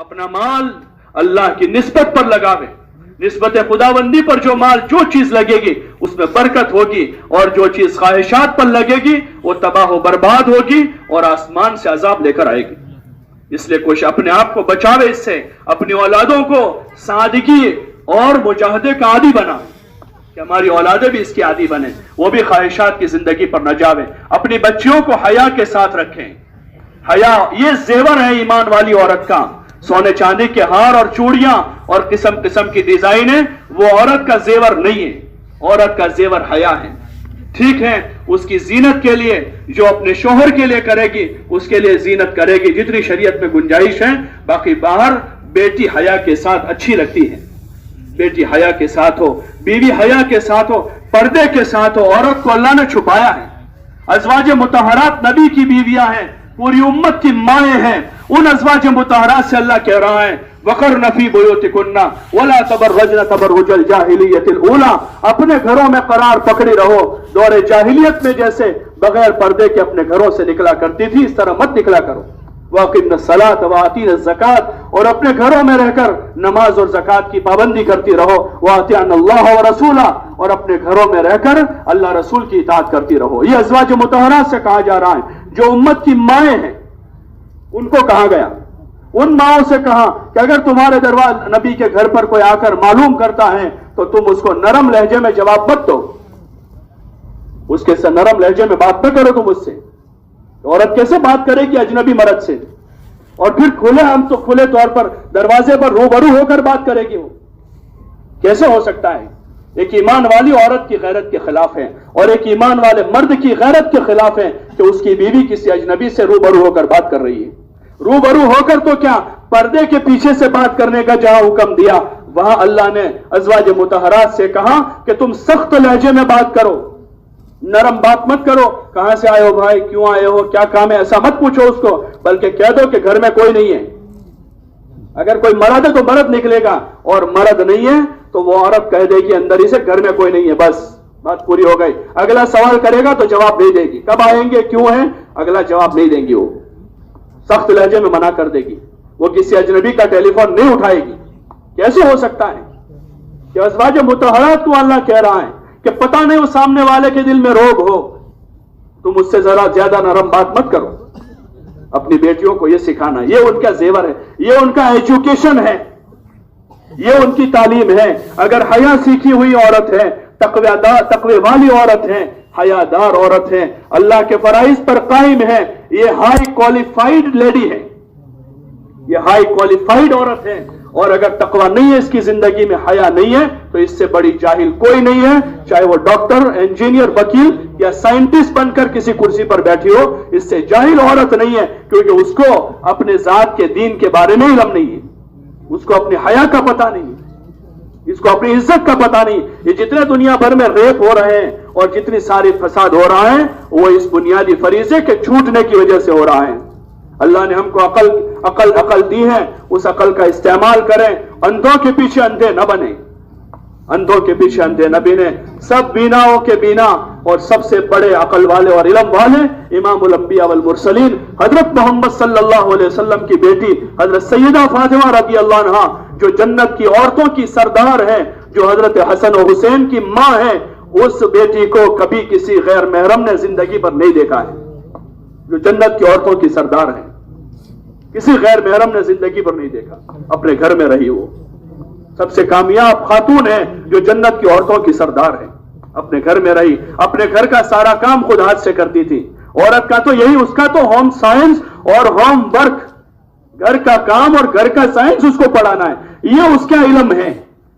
अपना माल अल्लाह की निस्बत पर लगावे। निस्बत खुदाबंदी पर जो माल जो चीज लगेगी उसमें बरकत होगी, और जो चीज ख्वाहिशात पर लगेगी वो तबाह व बर्बाद होगी और आसमान से अजाब लेकर आएगी। इसलिए कुछ अपने आप को बचावे इससे, अपनी औलादों को सादगी और मुजाहदे का आदी बनावे कि हमारी औलादें भी इसकी आदी बने, वो भी ख्वाहिशात की जिंदगी पर न जावे। अपनी बच्चियों को हया के साथ रखें। हया ये जेवर है ईमान वाली औरत का। सोने चांदी के हार और चूड़ियां और किस्म किस्म की डिजाइनें वो औरत का जेवर नहीं है, औरत का जेवर हया है। ठीक है, उसकी जीनत के लिए जो अपने शोहर के लिए करेगी उसके लिए जीनत करेगी जितनी शरीयत में गुंजाइश है, बाकी बाहर बेटी हया के साथ अच्छी लगती है। बेटी हया के साथ हो, बीवी हया के साथ हो, पर्दे के साथ हो। औरत को अल्लाह ने छुपाया है। अज़वाज मुतहरात नबी की बीवियां हैं, पूरी उम्मत की माएं हैं। उन अज़वाज मुतहरात से अल्लाह कह रहा है वक़रन फ़ी बुयूतिकुन्ना वला तबर्रजन तबर्रुजल जाहिलियतिल ऊला, अपने घरों में करार पकड़ी रहो। दौरे जाहिलियत में जैसे बगैर पर्दे के अपने घरों से निकला करती थी, इस तरह मत निकला करो। वाक़िमनस सलात व आतीनज़ ज़कात, और अपने घरों में रहकर नमाज और ज़कात की पाबंदी करती रहो। व अतिअन्नल्लाह व रसूला, और अपने घरों में रहकर अल्लाह रसूल की इताअत करती रहो। ये अज़वाज मुतहरात से कहा जा रहा है। जो उम्मत की माएं हैं उनको कहा गया, उन माओं से कहा कि अगर तुम्हारे दरबार नबी के घर पर कोई आकर मालूम करता है तो तुम उसको नरम लहजे में जवाब मत दो, उसके से नरम लहजे में बात न करो तुम उससे। औरत कैसे बात करेगी अजनबी मर्द से, और फिर खुले हम तो खुले तौर पर दरवाजे पर रूबरू होकर बात करेगी वो, कैसे हो सकता है? एक ईमान वाली औरत की गैरत के खिलाफ है, और एक ईमान वाले मर्द की गैरत के खिलाफ है कि उसकी बीवी किसी अजनबी से रूबरू होकर बात कर रही है। रूबरू होकर तो क्या, पर्दे के पीछे से बात करने का जहां हुक्म दिया वहां अल्लाह ने अज़वाज मुतहरात से कहा कि तुम सख्त लहजे में बात करो, नरम बात मत करो। कहां से आए हो भाई, क्यों आए हो, क्या काम है, ऐसा मत पूछो उसको, बल्कि कह दो कि घर में कोई नहीं है। अगर कोई मर्द है तो मर्द निकलेगा, और मर्द नहीं है तो वो औरत कह देगी अंदर ही से घर में कोई नहीं है, बस बात पूरी हो गई। अगला सवाल करेगा तो जवाब नहीं देगी, कब आएंगे, क्यों है, अगला जवाब नहीं देंगी, वो सख्त लहजे में मना कर देगी। वो किसी अजनबी का टेलीफोन नहीं उठाएगी। कैसे हो सकता है कि अज़वाज मुतहरात को अल्लाह कह रहा है कि पता नहीं उस सामने वाले के दिल में रोग हो, तुम उससे जरा ज्यादा नरम बात मत करो। अपनी बेटियों को यह सिखाना, ये उनका जेवर है, ये उनका एजुकेशन है, ये उनकी तालीम है। अगर हया सीखी हुई औरत है, तकवे वाली औरत है, हयादार औरत है, अल्लाह के फराइज पर कायम है, ये हाई क्वालिफाइड लेडी है, ये हाई क्वालिफाइड औरत है। और अगर तकवा नहीं है, इसकी जिंदगी में हया नहीं है, तो इससे बड़ी जाहिल कोई नहीं है, चाहे वो डॉक्टर, इंजीनियर, वकील या साइंटिस्ट बनकर किसी कुर्सी पर बैठी हो, इससे जाहिल औरत नहीं है, क्योंकि उसको अपने जात के दीन के बारे में इल्म नहीं है, उसको अपनी हया का पता नहीं है, इसको अपनी इज्जत का पता नहीं। ये जितने दुनिया भर में रेप हो रहे हैं और जितनी सारी फसाद हो रहा है, वो इस बुनियादी फरीजे के छूटने की वजह से हो रहा है। अल्लाह ने हमको अकल दी है, उस अकल का इस्तेमाल करें। अंधों के पीछे अंधे न बने, अंधों के पीछे अंधे न बने। सब बीनाओं के बीना और सबसे बड़े अकल वाले और इल्म वाले इमामुल अंबिया वल मुरसलीन हजरत मोहम्मद सल्लल्लाहु अलैहि वसल्लम की बेटी हजरत सैयदा फातिमा रज़ी अल्लाह अन्हा, जो जन्नत की औरतों की सरदार है, जो हजरत हसन और हुसैन की मां है, उस बेटी को कभी किसी गैर महरम ने जिंदगी पर नहीं देखा है, जो जन्नत की औरतों की सरदार है, किसी गैर महरम ने जिंदगी पर नहीं देखा। अपने घर में रही, वो सबसे कामयाब खातून है जो जन्नत की औरतों की सरदार है। अपने घर में रही, अपने घर का सारा काम खुद हाथ से करती थी। औरत का तो यही, उसका तो होम साइंस और होम वर्क, घर का काम और घर का साइंस उसको पढ़ाना है, ये उसका इल्म है,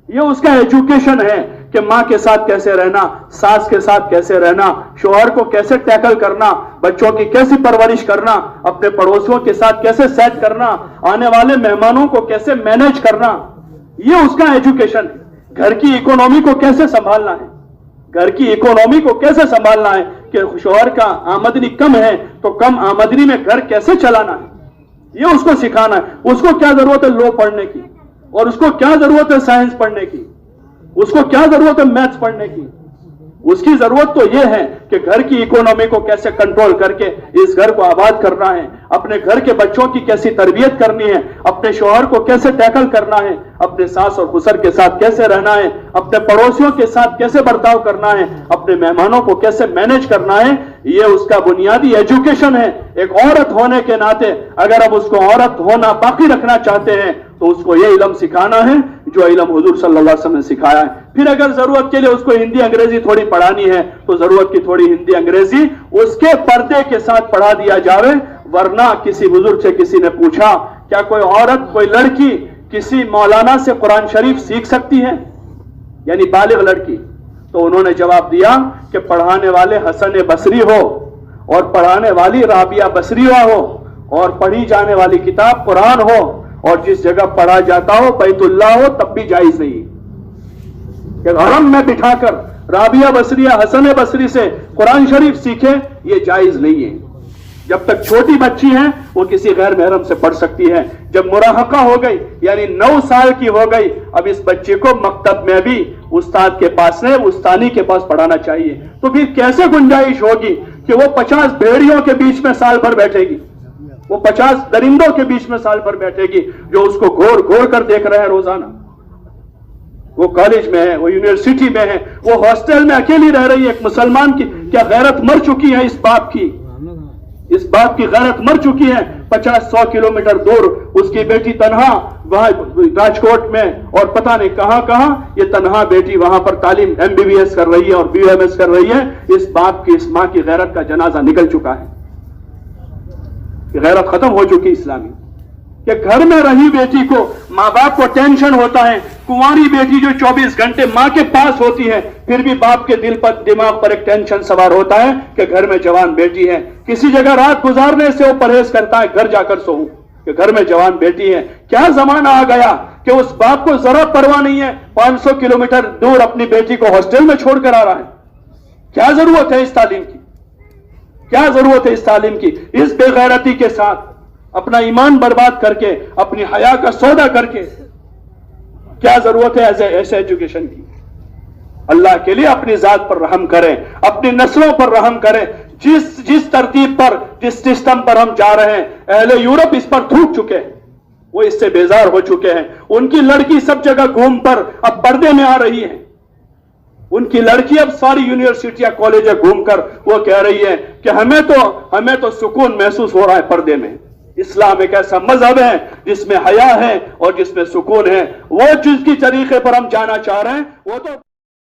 ये उसका एजुकेशन है कि मां के साथ कैसे रहना, सास के साथ कैसे रहना, शोहर को कैसे टैकल करना, बच्चों की कैसी परवरिश करना, अपने पड़ोसियों के साथ कैसे सेट करना, आने वाले मेहमानों को कैसे मैनेज करना, ये उसका एजुकेशन है। घर की इकोनॉमी को कैसे संभालना है, घर की इकोनॉमी को कैसे संभालना है कि शोहर का आमदनी कम है तो कम आमदनी में घर कैसे चलाना है, ये उसको सिखाना है। उसको क्या जरूरत है लॉ पढ़ने की, और उसको क्या जरूरत है साइंस पढ़ने की, उसको क्या जरूरत है मैथ्स पढ़ने की, اس کی ضرورت تو یہ ہے کہ گھر کی اکانومی کو کیسے کنٹرول کر کے اس گھر کو آباد کرنا ہے، اپنے گھر کے بچوں کی کیسی تربیت کرنی ہے، اپنے شوہر کو کیسے ٹیکل کرنا ہے، اپنے ساس اور خسر کے ساتھ کیسے رہنا ہے، اپنے پڑوسیوں کے ساتھ کیسے برتاؤ کرنا ہے، اپنے مہمانوں کو کیسے مینج کرنا ہے، یہ اس کا بنیادی ایجوکیشن ہے۔ ایک عورت ہونے کے ناطے اگر اب اس کو عورت ہونا باقی رکھنا چاہتے ہیں تو اس کو یہ علم سکھانا ہے جو علم حضور صلی اللہ علیہ وسلم نے سکھایا ہے۔ پھر اگر ضرورت کے لیے اس کو ہندی انگریزی تھوڑی پڑھانی ہے تو ضرورت کی تھوڑی ہندی انگریزی اس کے پردے کے ساتھ پڑھا دیا جاوے۔ ورنہ کسی بزرگ سے کسی نے پوچھا کیا کوئی عورت، کوئی لڑکی کسی مولانا سے قرآن شریف سیکھ سکتی ہے، یعنی بالغ لڑکی؟ تو انہوں نے جواب دیا کہ پڑھانے والے حسن بصری ہو اور پڑھانے والی رابعہ بصریہ ہو اور پڑھی جانے والی کتاب قرآن ہو اور جس جگہ پڑھا جاتا ہو بیت اللہ ہو تب بھی جائز نہیں کہ حرم میں بٹھا کر رابعہ بصریہ حسن بصری سے قرآن شریف سیکھے، یہ جائز نہیں ہے۔ جب تک چھوٹی بچی ہیں وہ کسی غیر محرم سے پڑھ سکتی ہے۔ جب مراہقہ ہو گئی یعنی 9 سال کی ہو گئی، اب اس بچے کو مکتب میں بھی استاد کے پاس سے استانی کے پاس پڑھانا چاہیے۔ تو پھر کیسے گنجائش ہوگی کہ وہ 50 بھیڑیوں کے بیچ میں سال بھر بیٹھے گی، وہ 50 درندوں کے بیچ میں سال بھر بیٹھے گی جو اس کو گھور گھور کر دیکھ رہے ہیں روزانہ؟ وہ کالج میں ہے، وہ یونیورسٹی میں ہے، وہ ہاسٹل میں اکیلی رہ رہی ہے۔ ایک مسلمان کی کیا غیرت مر چکی ہے؟ اس باپ کی غیرت مر چکی ہے۔ 50-100 کلومیٹر دور اس کی بیٹی تنہا وہاں راجکوٹ میں اور پتہ نہیں کہاں کہاں یہ تنہا بیٹی وہاں پر تعلیم MBBS کر رہی ہے اور BMS کر رہی ہے۔ اس باپ کی، اس ماں کی غیرت کا جنازہ نکل چکا ہے، غیرت ختم ہو چکی اسلامی۔ کہ گھر میں رہی بیٹی کو ماں باپ کو ٹینشن ہوتا ہے، کنواری بیٹی جو 24 گھنٹے ماں کے پاس ہوتی ہے پھر بھی باپ کے دل پر، دماغ پر ایک ٹینشن سوار ہوتا ہے کہ گھر میں جوان بیٹی ہے۔ کسی جگہ رات گزارنے سے وہ پرہیز کرتا ہے گھر جا کر سوؤں کہ گھر میں جوان بیٹی ہے۔ کیا زمانہ آ گیا کہ اس باپ کو ذرا پرواہ نہیں ہے، 500 کلومیٹر دور اپنی بیٹی کو ہاسٹل میں چھوڑ کر آ رہا ہے۔ کیا ضرورت ہے اس تعلیم کی؟ کیا ضرورت ہے اس تعلیم کی؟ اس بے غیرتی کے ساتھ اپنا ایمان برباد کر کے، اپنی حیا کا سودا کر کے کیا ضرورت ہے ایسے ایجوکیشن کی؟ اللہ کے لیے اپنی ذات پر رحم کریں، اپنی نسلوں پر رحم کریں۔ جس ترتیب پر، جس سسٹم پر ہم جا رہے ہیں، اہل یورپ اس پر تھوک چکے ہیں، وہ اس سے بیزار ہو چکے ہیں۔ ان کی لڑکی سب جگہ گھوم پر اب پردے میں آ رہی ہے۔ ان کی لڑکی اب ساری یونیورسٹیاں کالج گھوم کر وہ کہہ رہی ہے کہ ہمیں تو سکون محسوس ہو رہا ہے پردے میں۔ اسلام ایک ایسا مذہب ہے جس میں حیا ہے اور جس میں سکون ہے۔ وہ جس کی طریقے پر ہم جانا چاہ رہے ہیں وہ تو